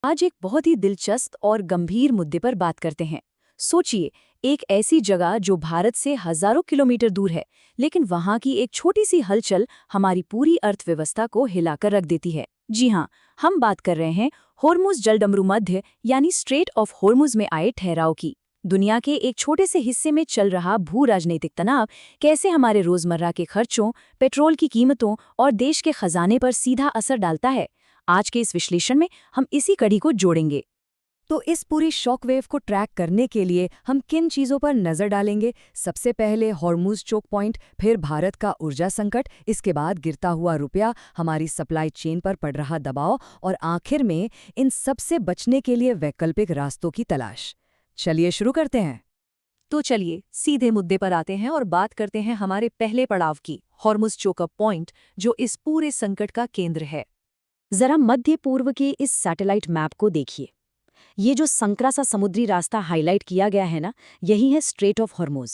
आज एक बहुत ही दिलचस्प और गंभीर मुद्दे पर बात करते हैं। सोचिए, एक ऐसी जगह जो भारत से हजारों किलोमीटर दूर है, लेकिन वहां की एक छोटी सी हलचल हमारी पूरी अर्थव्यवस्था को हिलाकर रख देती है। जी हाँ, हम बात कर रहे हैं होर्मुज जलडमरू मध्य यानी स्ट्रेट ऑफ होर्मुज में आए ठहराव की। दुनिया के एक छोटे से हिस्से में चल रहा भू राजनीतिक तनाव कैसे हमारे रोजमर्रा के खर्चों, पेट्रोल की कीमतों और देश के खजाने पर सीधा असर डालता है। आज के इस विश्लेषण में हम इसी कड़ी को जोड़ेंगे। तो इस पूरी शॉकवेव को ट्रैक करने के लिए हम किन चीज़ों पर नज़र डालेंगे? सबसे पहले हॉर्मुज चोक पॉइंट, फिर भारत का ऊर्जा संकट, इसके बाद गिरता हुआ रुपया, हमारी सप्लाई चेन पर पड़ रहा दबाव और आखिर में इन सब से बचने के लिए वैकल्पिक रास्तों की तलाश। चलिए शुरू करते हैं। तो चलिए सीधे मुद्दे पर आते हैं और बात करते हैं हमारे पहले पड़ाव की, हॉर्मुज चोकअप पॉइंट, जो इस पूरे संकट का केंद्र है। जरा मध्य पूर्व के इस सैटेलाइट मैप को देखिए। ये जो संकरा सा समुद्री रास्ता हाईलाइट किया गया है ना, यही है स्ट्रेट ऑफ हॉर्मुज।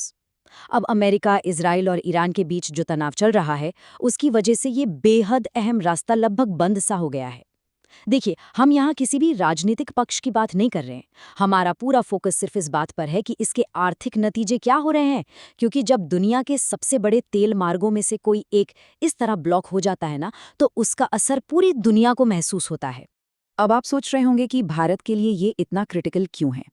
अब अमेरिका, इजराइल और ईरान के बीच जो तनाव चल रहा है, उसकी वजह से ये बेहद अहम रास्ता लगभग बंद सा हो गया है। देखिए, हम यहाँ किसी भी राजनीतिक पक्ष की बात नहीं कर रहे हैं। हमारा पूरा फोकस सिर्फ इस बात पर है कि इसके आर्थिक नतीजे क्या हो रहे हैं, क्योंकि जब दुनिया के सबसे बड़े तेल मार्गों में से कोई एक इस तरह ब्लॉक हो जाता है ना, तो उसका असर पूरी दुनिया को महसूस होता है। अब आप सोच रहे होंगे कि भारत के लिए ये इतना क्रिटिकल क्यों है।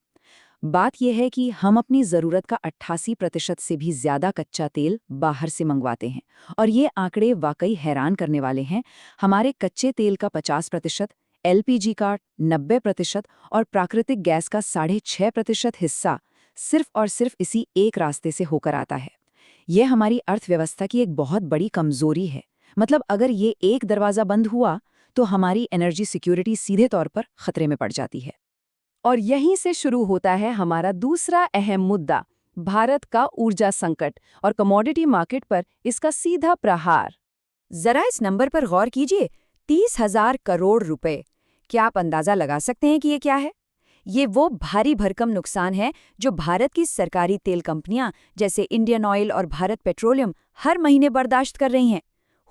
बात यह है कि हम अपनी ज़रूरत का 88% से भी ज़्यादा कच्चा तेल बाहर से मंगवाते हैं, और ये आंकड़े वाकई हैरान करने वाले हैं। हमारे कच्चे तेल का 50%, एलपीजी का 90% और प्राकृतिक गैस का 6.5% हिस्सा सिर्फ और सिर्फ इसी एक रास्ते से होकर आता है। यह हमारी अर्थव्यवस्था की एक बहुत बड़ी कमजोरी है। मतलब अगर ये एक दरवाज़ा बंद हुआ तो हमारी एनर्जी सिक्योरिटी सीधे तौर पर खतरे में पड़ जाती है। और यहीं से शुरू होता है हमारा दूसरा अहम मुद्दा, भारत का ऊर्जा संकट और कमोडिटी मार्केट पर इसका सीधा प्रहार। जरा इस नंबर पर गौर कीजिए, 30,000 करोड़ रुपए। क्या आप अंदाजा लगा सकते हैं कि ये क्या है? ये वो भारी भरकम नुकसान है जो भारत की सरकारी तेल कंपनियां जैसे इंडियन ऑयल और भारत पेट्रोलियम हर महीने बर्दाश्त कर रही हैं।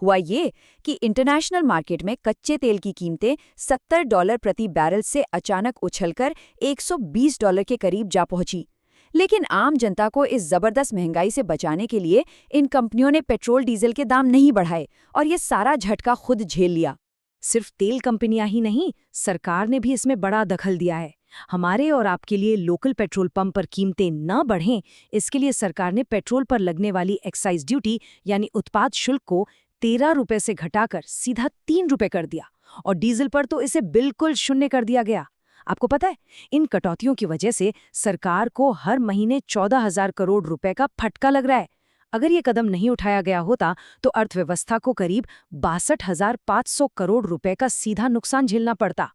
हुआ ये कि इंटरनेशनल मार्केट में कच्चे तेल की कीमतें $70 प्रति बैरल से अचानक उछलकर $120 के करीब जा पहुंची। लेकिन आम जनता को इस जबरदस्त महंगाई से बचाने के लिए इन कंपनियों ने पेट्रोल डीजल के दाम नहीं बढ़ाए और ये सारा झटका खुद झेल लिया। सिर्फ तेल कंपनियां ही नहीं, सरकार ने भी इसमें बड़ा दखल दिया है। हमारे और आपके लिए लोकल पेट्रोल पंप पर कीमतें न बढ़ें, इसके लिए सरकार ने पेट्रोल पर लगने वाली एक्साइज ड्यूटी यानी उत्पाद शुल्क को 13 रुपए से घटाकर सीधा 3 रुपए कर दिया, और डीजल पर तो इसे बिल्कुल शून्य कर दिया गया। आपको पता है, इन कटौतियों की वजह से सरकार को हर महीने 14,000 करोड़ रुपए का फटका लग रहा है। अगर ये कदम नहीं उठाया गया होता तो अर्थव्यवस्था को करीब 62,500 करोड़ रुपए का सीधा नुकसान झेलना पड़ता।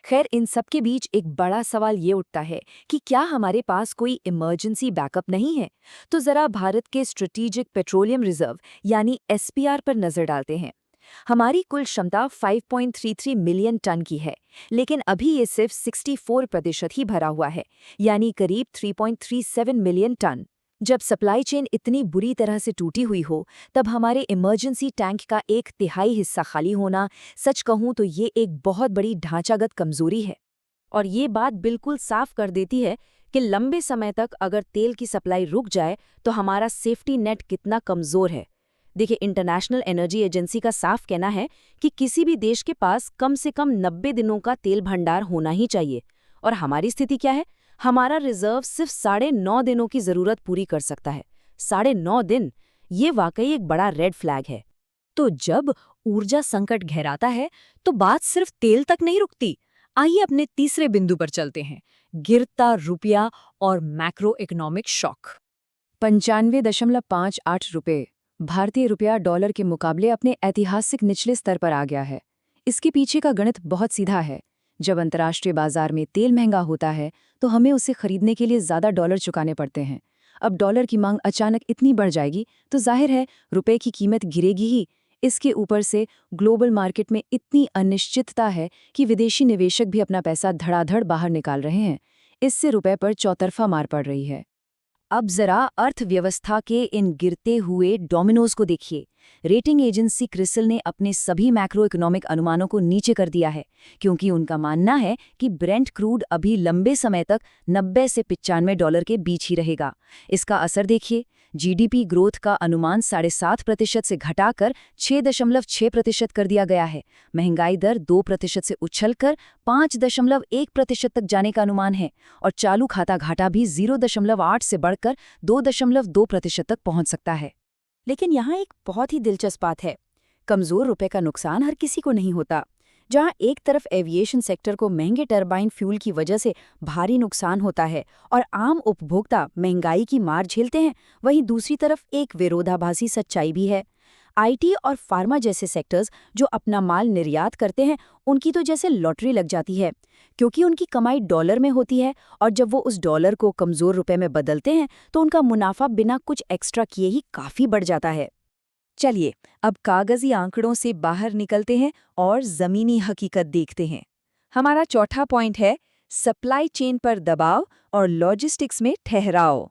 खैर, इन सब के बीच एक बड़ा सवाल ये उठता है कि क्या हमारे पास कोई इमरजेंसी बैकअप नहीं है? तो जरा भारत के स्ट्रेटेजिक पेट्रोलियम रिजर्व यानी एसपीआर पर नजर डालते हैं। हमारी कुल क्षमता 5.33 मिलियन टन की है, लेकिन अभी ये सिर्फ 64% ही भरा हुआ है, यानी करीब 3.37 मिलियन टन। जब सप्लाई चेन इतनी बुरी तरह से टूटी हुई हो, तब हमारे इमरजेंसी टैंक का 1/3 हिस्सा खाली होना, सच कहूं तो ये एक बहुत बड़ी ढांचागत कमजोरी है। और ये बात बिल्कुल साफ कर देती है कि लंबे समय तक अगर तेल की सप्लाई रुक जाए तो हमारा सेफ्टी नेट कितना कमजोर है। देखिए, इंटरनेशनल एनर्जी एजेंसी का साफ कहना है कि किसी भी देश के पास कम से कम 90 दिनों का तेल भंडार होना ही चाहिए। और हमारी स्थिति क्या है? हमारा रिजर्व सिर्फ 9.5 दिनों की जरूरत पूरी कर सकता है। 9.5 दिन, ये वाकई एक बड़ा रेड फ्लैग है। तो जब ऊर्जा संकट गहराता है तो बात सिर्फ तेल तक नहीं रुकती। आइए अपने तीसरे बिंदु पर चलते हैं, गिरता रुपया और मैक्रो इकोनॉमिक शॉक। 95.58 रुपये भारतीय रुपया डॉलर के मुकाबले अपने ऐतिहासिक निचले स्तर पर आ गया है। इसके पीछे का गणित बहुत सीधा है। जब अंतर्राष्ट्रीय बाजार में तेल महंगा होता है तो हमें उसे खरीदने के लिए ज़्यादा डॉलर चुकाने पड़ते हैं। अब डॉलर की मांग अचानक इतनी बढ़ जाएगी तो जाहिर है रुपए की कीमत गिरेगी ही। इसके ऊपर से ग्लोबल मार्केट में इतनी अनिश्चितता है कि विदेशी निवेशक भी अपना पैसा धड़ाधड़ बाहर निकाल रहे हैं। इससे रुपए पर चौतरफा मार पड़ रही है। अब जरा अर्थव्यवस्था के इन गिरते हुए डोमिनोज को देखिए। रेटिंग एजेंसी क्रिसिल ने अपने सभी मैक्रो इकोनॉमिक अनुमानों को नीचे कर दिया है, क्योंकि उनका मानना है कि ब्रेंट क्रूड अभी लंबे समय तक 90 से $95 के बीच ही रहेगा। इसका असर देखिए, जीडीपी ग्रोथ का अनुमान 7.5% से घटाकर 6.6% कर दिया गया है। महंगाई दर 2% से उछलकर 5.1% तक जाने का अनुमान है, और चालू खाता घाटा भी 0.8 से बढ़कर 2.2% तक पहुंच सकता है। लेकिन यहाँ एक बहुत ही दिलचस्प बात है। कमजोर रुपए का नुकसान हर किसी को नहीं होता। जहाँ एक तरफ एविएशन सेक्टर को महंगे टरबाइन फ्यूल की वजह से भारी नुकसान होता है और आम उपभोक्ता महंगाई की मार झेलते हैं, वहीं दूसरी तरफ एक विरोधाभासी सच्चाई भी है। आईटी और फार्मा जैसे सेक्टर्स जो अपना माल निर्यात करते हैं, उनकी तो जैसे लॉटरी लग जाती है, क्योंकि उनकी कमाई डॉलर में होती है, और जब वो उस डॉलर को कमजोर रुपए में बदलते हैं तो उनका मुनाफा बिना कुछ एक्स्ट्रा किए ही काफी बढ़ जाता है। चलिए, अब कागजी आंकड़ों से बाहर निकलते हैं और जमीनी हकीकत देखते हैं। हमारा चौथा पॉइंट है सप्लाई चेन पर दबाव और लॉजिस्टिक्स में ठहराव।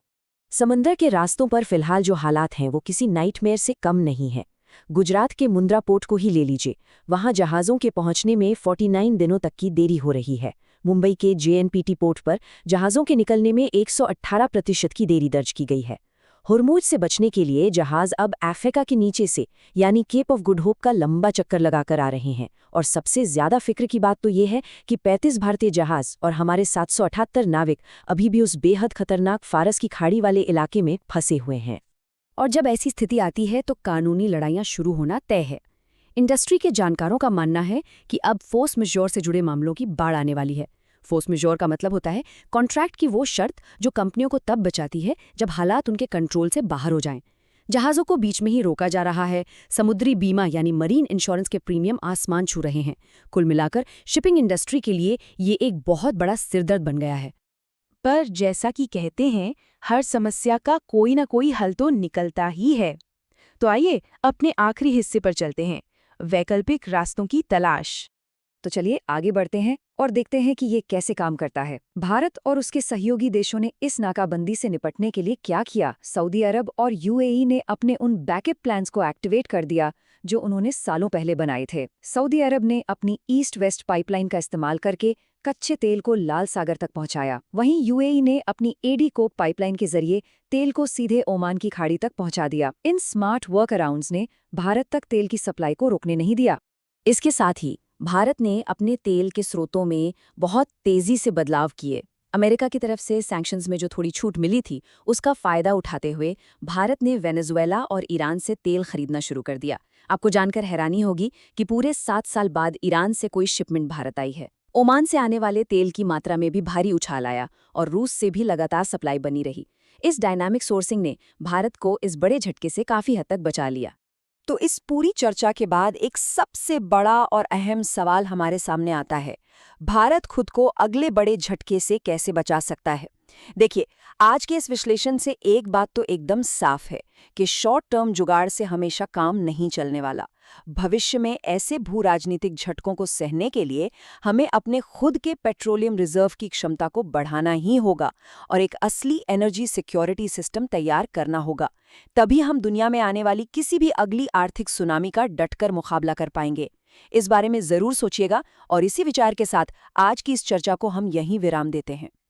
समंदर के रास्तों पर फिलहाल जो हालात हैं वो किसी नाइटमेयर से कम नहीं है। गुजरात के मुंद्रा पोर्ट को ही ले लीजिए, वहां जहाज़ों के पहुंचने में 49 दिनों तक की देरी हो रही है। मुंबई के जेएनपीटी पोर्ट पर जहाज़ों के निकलने में 118% की देरी दर्ज की गई है। हुरमुज से बचने के लिए जहाज अब अफ्रीका के नीचे से यानी केप ऑफ गुड होप का लंबा चक्कर लगाकर आ रहे हैं, और सबसे ज्यादा फिक्र की बात तो ये है कि 35 भारतीय जहाज और हमारे 778 नाविक अभी भी उस बेहद खतरनाक फारस की खाड़ी वाले इलाके में फंसे हुए हैं। और जब ऐसी स्थिति आती है तो कानूनी लड़ाइयां शुरू होना तय है। इंडस्ट्री के जानकारों का मानना है कि अब फोर्स मेजोर से जुड़े मामलों की बाढ़ आने वाली है। फोर्स मेजोर का मतलब होता है कॉन्ट्रैक्ट की वो शर्त जो कंपनियों को तब बचाती है जब हालात उनके कंट्रोल से बाहर हो जाएं। जहाज़ों को बीच में ही रोका जा रहा है, समुद्री बीमा यानी मरीन इंश्योरेंस के प्रीमियम आसमान छू रहे हैं। कुल मिलाकर शिपिंग इंडस्ट्री के लिए ये एक बहुत बड़ा सिरदर्द बन गया है। पर जैसा कि कहते हैं, हर समस्या का कोई ना कोई हल तो निकलता ही है। तो आइए अपने आखिरी हिस्से पर चलते हैं, वैकल्पिक रास्तों की तलाश। तो चलिए आगे बढ़ते हैं और देखते हैं कि ये कैसे काम करता है। भारत और उसके सहयोगी देशों ने इस नाकाबंदी से निपटने के लिए क्या किया? सऊदी अरब और यूएई ने अपने उन बैकअप प्लान्स को एक्टिवेट कर दिया जो उन्होंने सालों पहले बनाए थे। सऊदी अरब ने अपनी ईस्ट वेस्ट पाइपलाइन का इस्तेमाल करके कच्चे तेल को लाल सागर तक पहुंचाया। वहीं यूएई ने अपनी एडी कोक पाइपलाइन के जरिए तेल को सीधे ओमान की खाड़ी तक पहुंचा दिया। इन स्मार्ट वर्क अराउंड्स ने भारत तक तेल की सप्लाई को रोकने नहीं दिया। इसके साथ ही भारत ने अपने तेल के स्रोतों में बहुत तेजी से बदलाव किए। अमेरिका की तरफ से सैंक्शंस में जो थोड़ी छूट मिली थी, उसका फायदा उठाते हुए भारत ने वेनेजुएला और ईरान से तेल खरीदना शुरू कर दिया। आपको जानकर हैरानी होगी कि पूरे 7 साल बाद ईरान से कोई शिपमेंट भारत आई है। ओमान से आने वाले तेल की मात्रा में भी भारी उछाल आया और रूस से भी लगातार सप्लाई बनी रही। इस डायनामिक सोर्सिंग ने भारत को इस बड़े झटके से काफी हद तक बचा लिया। तो इस पूरी चर्चा के बाद एक सबसे बड़ा और अहम सवाल हमारे सामने आता है, भारत खुद को अगले बड़े झटके से कैसे बचा सकता है? देखिए, आज के इस विश्लेषण से एक बात तो एकदम साफ है कि शॉर्ट टर्म जुगाड़ से हमेशा काम नहीं चलने वाला। भविष्य में ऐसे भू राजनीतिक झटकों को सहने के लिए हमें अपने खुद के पेट्रोलियम रिजर्व की क्षमता को बढ़ाना ही होगा और एक असली एनर्जी सिक्योरिटी सिस्टम तैयार करना होगा। तभी हम दुनिया में आने वाली किसी भी अगली आर्थिक सुनामी का डटकर मुकाबला कर पाएंगे। इस बारे में जरूर सोचिएगा और इसी विचार के साथ आज की इस चर्चा को हम यहीं विराम देते हैं।